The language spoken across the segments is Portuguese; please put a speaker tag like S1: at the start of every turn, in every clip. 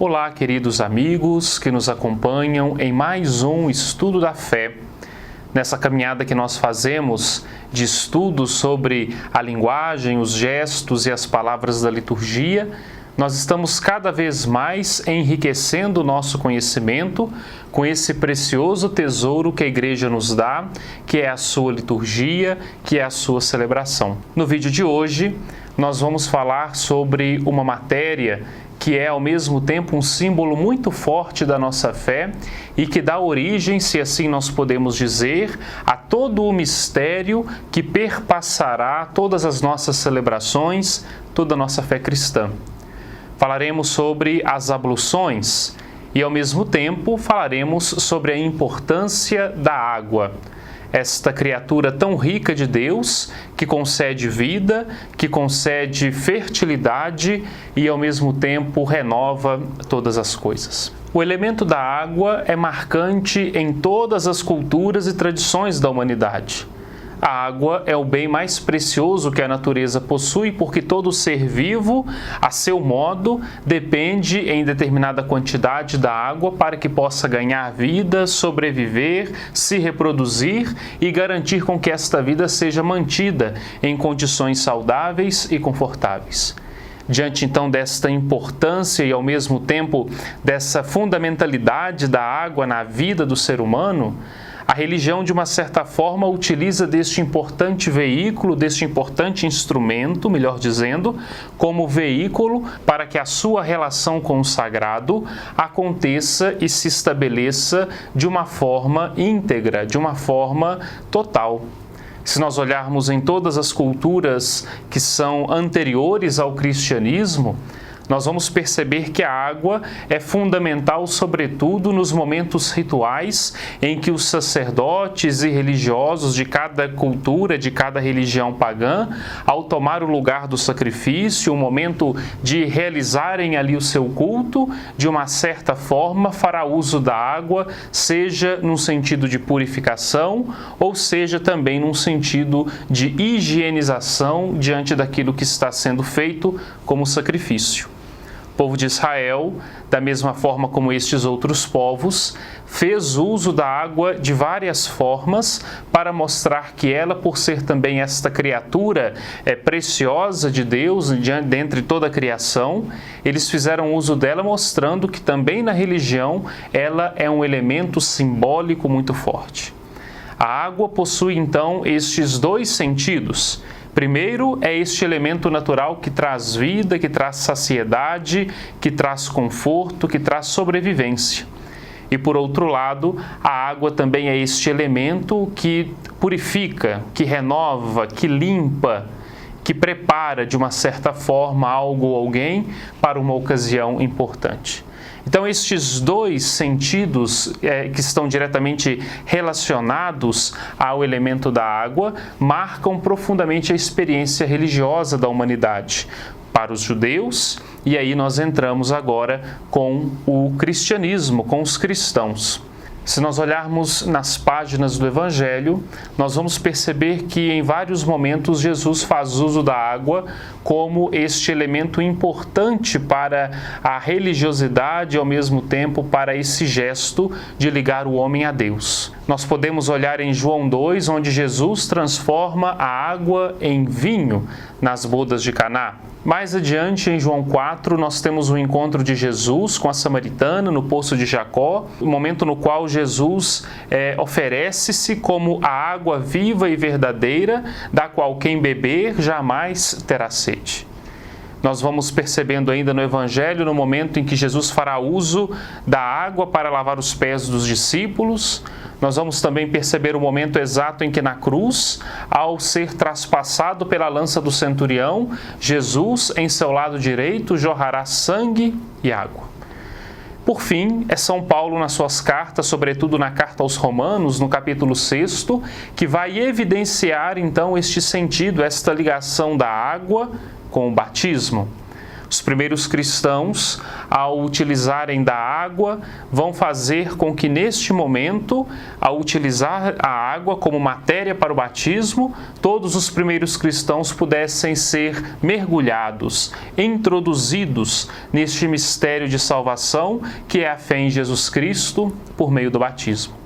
S1: Olá, queridos amigos que nos acompanham em mais um Estudo da Fé. Nessa caminhada que nós fazemos de estudo sobre a linguagem, os gestos e as palavras da liturgia, nós estamos cada vez mais enriquecendo o nosso conhecimento com esse precioso tesouro que a Igreja nos dá, que é a sua liturgia, que é a sua celebração. No vídeo de hoje, nós vamos falar sobre uma matéria que é ao mesmo tempo um símbolo muito forte da nossa fé e que dá origem, se assim nós podemos dizer, a todo o mistério que perpassará todas as nossas celebrações, toda a nossa fé cristã. Falaremos sobre as abluções e, ao mesmo tempo, falaremos sobre a importância da água. Esta criatura tão rica de Deus, que concede vida, que concede fertilidade e, ao mesmo tempo, renova todas as coisas. O elemento da água é marcante em todas as culturas e tradições da humanidade. A água é o bem mais precioso que a natureza possui, porque todo ser vivo, a seu modo, depende em determinada quantidade da água para que possa ganhar vida, sobreviver, se reproduzir e garantir com que esta vida seja mantida em condições saudáveis e confortáveis. Diante então desta importância e ao mesmo tempo dessa fundamentalidade da água na vida do ser humano, a religião, de uma certa forma, utiliza deste importante veículo, deste importante instrumento, melhor dizendo, como veículo para que a sua relação com o sagrado aconteça e se estabeleça de uma forma íntegra, de uma forma total. Se nós olharmos em todas as culturas que são anteriores ao cristianismo, nós vamos perceber que a água é fundamental, sobretudo nos momentos rituais em que os sacerdotes e religiosos de cada cultura, de cada religião pagã, ao tomar o lugar do sacrifício, o momento de realizarem ali o seu culto, de uma certa forma fará uso da água, seja num sentido de purificação, ou seja também num sentido de higienização diante daquilo que está sendo feito como sacrifício. O povo de Israel, da mesma forma como estes outros povos, fez uso da água de várias formas para mostrar que ela, por ser também esta criatura preciosa de Deus, dentre toda a criação, eles fizeram uso dela mostrando que também na religião ela é um elemento simbólico muito forte. A água possui então estes dois sentidos. Primeiro é este elemento natural que traz vida, que traz saciedade, que traz conforto, que traz sobrevivência. E por outro lado, a água também é este elemento que purifica, que renova, que limpa, que prepara de uma certa forma algo ou alguém para uma ocasião importante. Então, estes dois sentidos que estão diretamente relacionados ao elemento da água marcam profundamente a experiência religiosa da humanidade para os judeus, e aí nós entramos agora com o cristianismo, com os cristãos. Se nós olharmos nas páginas do Evangelho, nós vamos perceber que em vários momentos Jesus faz uso da água como este elemento importante para a religiosidade e ao mesmo tempo para esse gesto de ligar o homem a Deus. Nós podemos olhar em João 2, onde Jesus transforma a água em vinho nas bodas de Caná. Mais adiante, em João 4, nós temos o encontro de Jesus com a samaritana no poço de Jacó, o momento no qual Jesus oferece-se como a água viva e verdadeira, da qual quem beber jamais terá sede. Nós vamos percebendo ainda no Evangelho, no momento em que Jesus fará uso da água para lavar os pés dos discípulos. Nós vamos também perceber o momento exato em que na cruz, ao ser traspassado pela lança do centurião, Jesus, em seu lado direito, jorrará sangue e água. Por fim, é São Paulo nas suas cartas, sobretudo na carta aos Romanos, no capítulo 6, que vai evidenciar então este sentido, esta ligação da água com o batismo. Os primeiros cristãos, ao utilizarem da água, vão fazer com que neste momento, ao utilizar a água como matéria para o batismo, todos os primeiros cristãos pudessem ser mergulhados, introduzidos neste mistério de salvação que é a fé em Jesus Cristo por meio do batismo.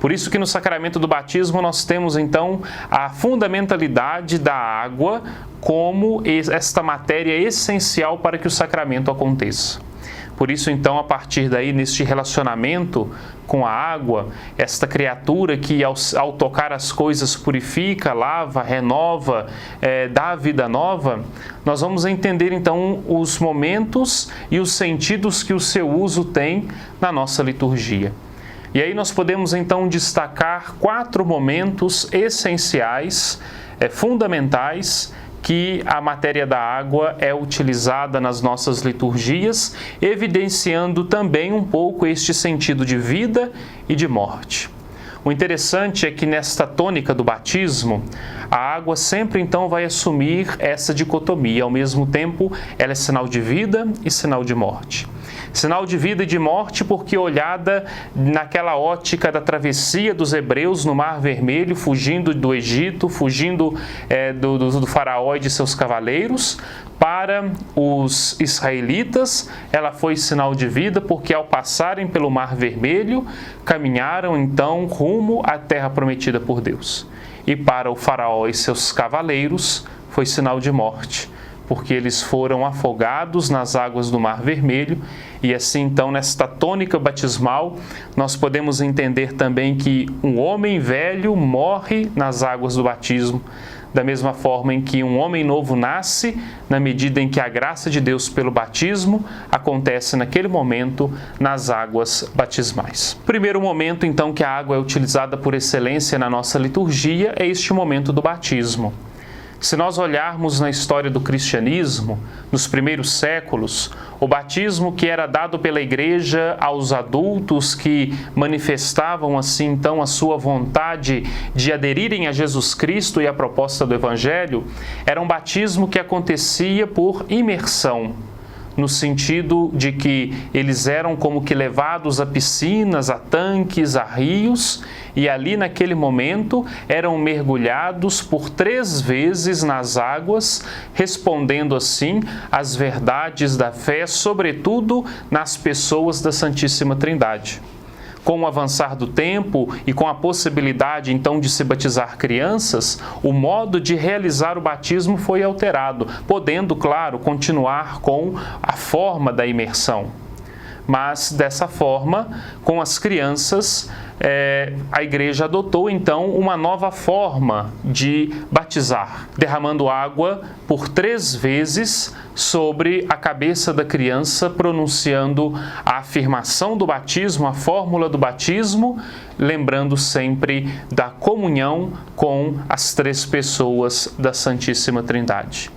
S1: Por isso que no sacramento do batismo nós temos então a fundamentalidade da água como esta matéria essencial para que o sacramento aconteça. Por isso então, a partir daí, neste relacionamento com a água, esta criatura que ao tocar as coisas purifica, lava, renova, dá vida nova, nós vamos entender então os momentos e os sentidos que o seu uso tem na nossa liturgia. E aí nós podemos então destacar 4 momentos essenciais, fundamentais, que a matéria da água é utilizada nas nossas liturgias, evidenciando também um pouco este sentido de vida e de morte. O interessante é que nesta tônica do batismo, a água sempre então vai assumir essa dicotomia. Ao mesmo tempo, ela é sinal de vida e sinal de morte. Sinal de vida e de morte porque olhada naquela ótica da travessia dos hebreus no Mar Vermelho, fugindo do Egito, fugindo do faraó e de seus cavaleiros, para os israelitas, ela foi sinal de vida porque ao passarem pelo Mar Vermelho, caminharam então rumo à terra prometida por Deus. E para o faraó e seus cavaleiros, foi sinal de morte, porque eles foram afogados nas águas do Mar Vermelho. E assim, então, nesta tônica batismal, nós podemos entender também que um homem velho morre nas águas do batismo, da mesma forma em que um homem novo nasce, na medida em que a graça de Deus pelo batismo acontece naquele momento nas águas batismais. Primeiro momento, então, que a água é utilizada por excelência na nossa liturgia é este momento do batismo. Se nós olharmos na história do cristianismo, nos primeiros séculos, o batismo que era dado pela Igreja aos adultos que manifestavam assim então a sua vontade de aderirem a Jesus Cristo e à proposta do Evangelho, era um batismo que acontecia por imersão, no sentido de que eles eram como que levados a piscinas, a tanques, a rios, e ali naquele momento eram mergulhados por 3 vezes nas águas, respondendo assim às verdades da fé, sobretudo nas pessoas da Santíssima Trindade. Com o avançar do tempo e com a possibilidade, então, de se batizar crianças, o modo de realizar o batismo foi alterado, podendo, claro, continuar com a forma da imersão. Mas, dessa forma, com as crianças, a Igreja adotou, então, uma nova forma de batizar, derramando água por 3 vezes sobre a cabeça da criança, pronunciando a afirmação do batismo, a fórmula do batismo, lembrando sempre da comunhão com as 3 pessoas da Santíssima Trindade.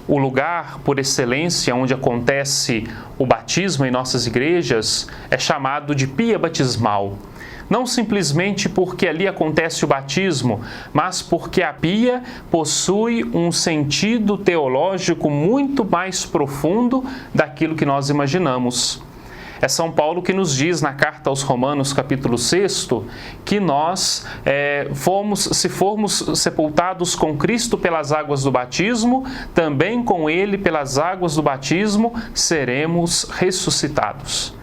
S1: O lugar, por excelência, onde acontece o batismo em nossas igrejas é chamado de pia batismal. Não simplesmente porque ali acontece o batismo, mas porque a pia possui um sentido teológico muito mais profundo daquilo que nós imaginamos. É São Paulo que nos diz na carta aos Romanos, capítulo 6, que nós, se formos sepultados com Cristo pelas águas do batismo, também com Ele pelas águas do batismo seremos ressuscitados.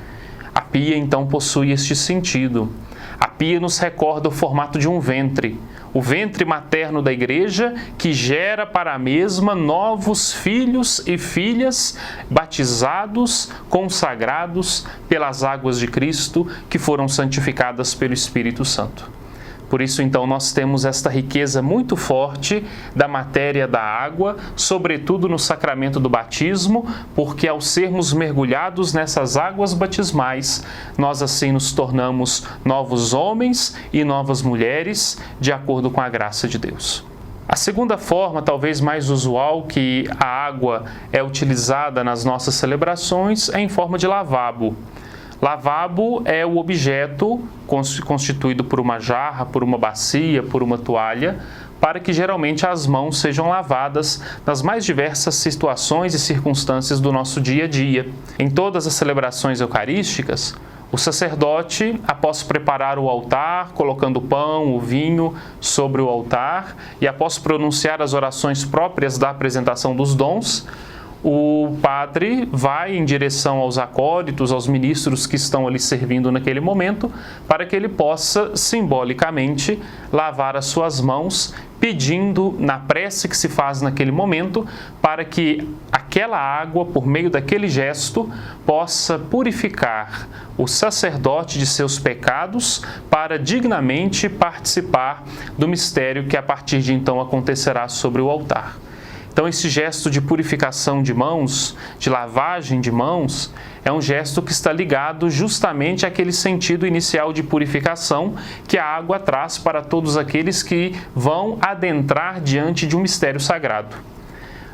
S1: A pia, então, possui este sentido. A pia nos recorda o formato de um ventre, o ventre materno da Igreja, que gera para a mesma novos filhos e filhas batizados, consagrados pelas águas de Cristo, que foram santificadas pelo Espírito Santo. Por isso, então, nós temos esta riqueza muito forte da matéria da água, sobretudo no sacramento do batismo, porque ao sermos mergulhados nessas águas batismais, nós assim nos tornamos novos homens e novas mulheres, de acordo com a graça de Deus. A segunda forma, talvez mais usual, que a água é utilizada nas nossas celebrações é em forma de lavabo. Lavabo é o objeto constituído por uma jarra, por uma bacia, por uma toalha, para que geralmente as mãos sejam lavadas nas mais diversas situações e circunstâncias do nosso dia a dia. Em todas as celebrações eucarísticas, o sacerdote, após preparar o altar, colocando o pão, o vinho sobre o altar e após pronunciar as orações próprias da apresentação dos dons, o padre vai em direção aos acólitos, aos ministros que estão ali servindo naquele momento, para que ele possa simbolicamente lavar as suas mãos, pedindo na prece que se faz naquele momento, para que aquela água, por meio daquele gesto, possa purificar o sacerdote de seus pecados para dignamente participar do mistério que a partir de então acontecerá sobre o altar. Então, esse gesto de purificação de mãos, de lavagem de mãos, é um gesto que está ligado justamente àquele sentido inicial de purificação que a água traz para todos aqueles que vão adentrar diante de um mistério sagrado.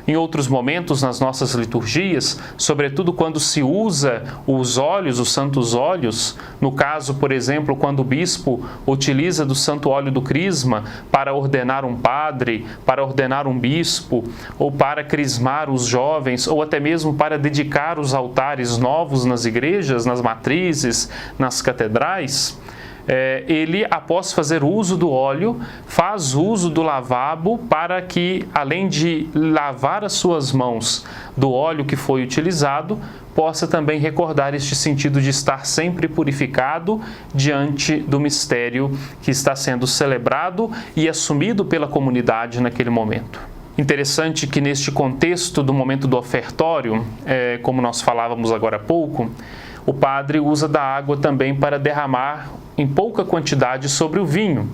S1: Em outros momentos nas nossas liturgias, sobretudo quando se usa os óleos, os santos óleos, no caso, por exemplo, quando o bispo utiliza do santo óleo do crisma para ordenar um padre, para ordenar um bispo, ou para crismar os jovens, ou até mesmo para dedicar os altares novos nas igrejas, nas matrizes, nas catedrais, ele, após fazer uso do óleo, faz uso do lavabo para que, além de lavar as suas mãos do óleo que foi utilizado, possa também recordar este sentido de estar sempre purificado diante do mistério que está sendo celebrado e assumido pela comunidade naquele momento. Interessante que neste contexto do momento do ofertório, como nós falávamos agora há pouco, o padre usa da água também para derramar em pouca quantidade sobre o vinho.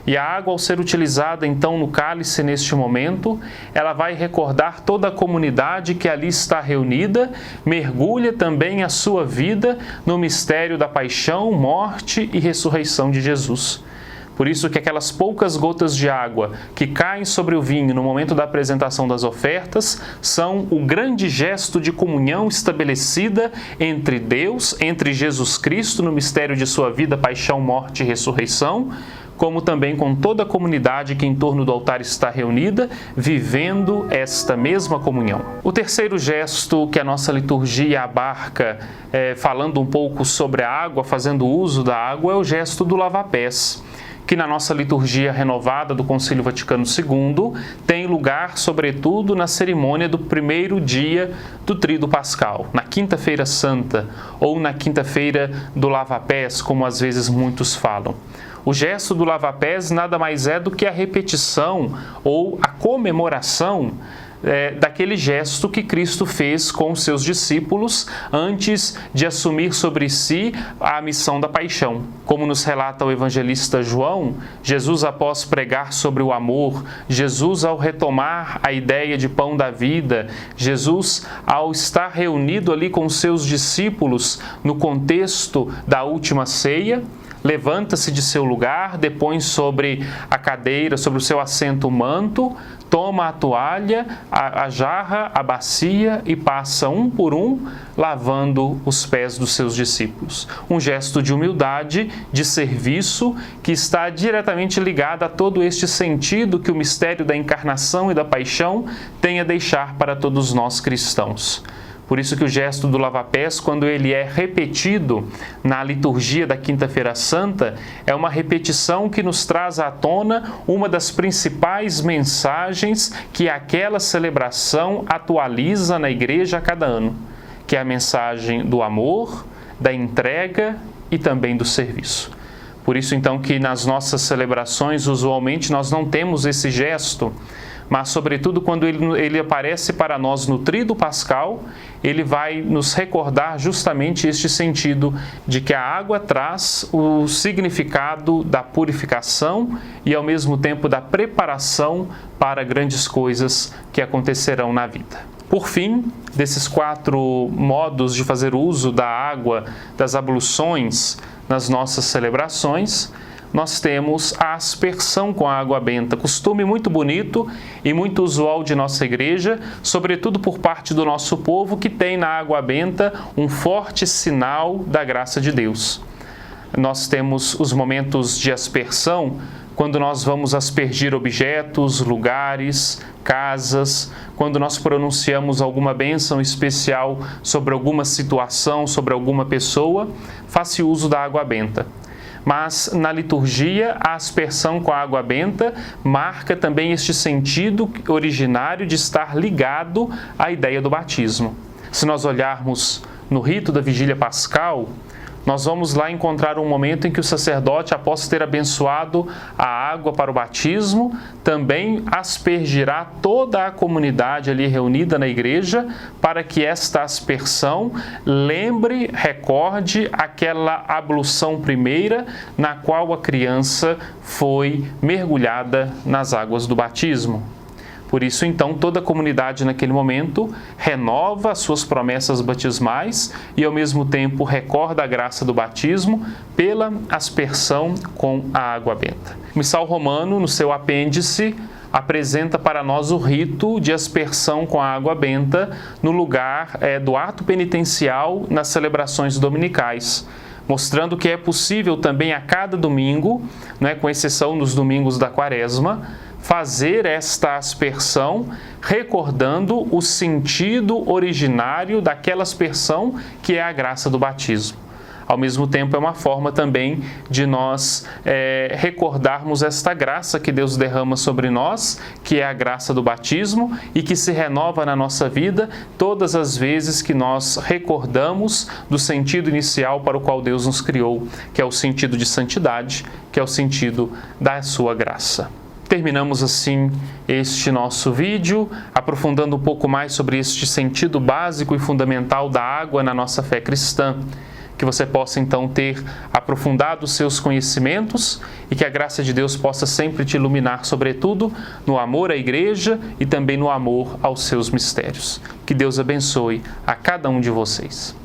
S1: E a água, ao ser utilizada então no cálice neste momento, ela vai recordar toda a comunidade que ali está reunida, mergulha também a sua vida no mistério da paixão, morte e ressurreição de Jesus. Por isso que aquelas poucas gotas de água que caem sobre o vinho no momento da apresentação das ofertas são o grande gesto de comunhão estabelecida entre Deus, entre Jesus Cristo no mistério de sua vida, paixão, morte e ressurreição, como também com toda a comunidade que em torno do altar está reunida, vivendo esta mesma comunhão. O terceiro gesto que a nossa liturgia abarca, falando um pouco sobre a água, fazendo uso da água, é o gesto do lava-pés, que na nossa liturgia renovada do Concílio Vaticano II tem lugar, sobretudo, na cerimônia do primeiro dia do Tríduo Pascal, na Quinta-feira Santa, ou na Quinta-feira do Lava-Pés, como às vezes muitos falam. O gesto do lava-pés nada mais é do que a repetição ou a comemoração daquele gesto que Cristo fez com os seus discípulos antes de assumir sobre si a missão da paixão. Como nos relata o evangelista João, Jesus, após pregar sobre o amor, Jesus, ao retomar a ideia de pão da vida, Jesus, ao estar reunido ali com os seus discípulos no contexto da última ceia, levanta-se de seu lugar, depõe sobre a cadeira, sobre o seu assento o manto, toma a toalha, a jarra, a bacia e passa um por um, lavando os pés dos seus discípulos. Um gesto de humildade, de serviço, que está diretamente ligado a todo este sentido que o mistério da encarnação e da paixão tem a deixar para todos nós cristãos. Por isso que o gesto do lava-pés, quando ele é repetido na liturgia da Quinta-feira Santa, é uma repetição que nos traz à tona uma das principais mensagens que aquela celebração atualiza na Igreja a cada ano, que é a mensagem do amor, da entrega e também do serviço. Por isso, então, que nas nossas celebrações, usualmente, nós não temos esse gesto, mas, sobretudo, quando ele aparece para nós no Tríduo Pascal, ele vai nos recordar justamente este sentido de que a água traz o significado da purificação e, ao mesmo tempo, da preparação para grandes coisas que acontecerão na vida. Por fim, desses 4 modos de fazer uso da água, das abluções nas nossas celebrações, nós temos a aspersão com a água benta, costume muito bonito e muito usual de nossa igreja, sobretudo por parte do nosso povo, que tem na água benta um forte sinal da graça de Deus. Nós temos os momentos de aspersão quando nós vamos aspergir objetos, lugares, casas, quando nós pronunciamos alguma bênção especial sobre alguma situação, sobre alguma pessoa, faça uso da água benta. Mas na liturgia, a aspersão com a água benta marca também este sentido originário de estar ligado à ideia do batismo. Se nós olharmos no rito da Vigília Pascal, nós vamos lá encontrar um momento em que o sacerdote, após ter abençoado a água para o batismo, também aspergirá toda a comunidade ali reunida na igreja para que esta aspersão lembre, recorde aquela ablução primeira na qual a criança foi mergulhada nas águas do batismo. Por isso, então, toda a comunidade naquele momento renova as suas promessas batismais e, ao mesmo tempo, recorda a graça do batismo pela aspersão com a água benta. O Missal Romano, no seu apêndice, apresenta para nós o rito de aspersão com a água benta no lugar do ato penitencial nas celebrações dominicais, mostrando que é possível também a cada domingo, com exceção nos domingos da Quaresma, fazer esta aspersão recordando o sentido originário daquela aspersão que é a graça do batismo. Ao mesmo tempo, é uma forma também de nós recordarmos esta graça que Deus derrama sobre nós, que é a graça do batismo e que se renova na nossa vida todas as vezes que nós recordamos do sentido inicial para o qual Deus nos criou, que é o sentido de santidade, que é o sentido da sua graça. Terminamos assim este nosso vídeo, aprofundando um pouco mais sobre este sentido básico e fundamental da água na nossa fé cristã. Que você possa então ter aprofundado os seus conhecimentos e que a graça de Deus possa sempre te iluminar, sobretudo no amor à Igreja e também no amor aos seus mistérios. Que Deus abençoe a cada um de vocês.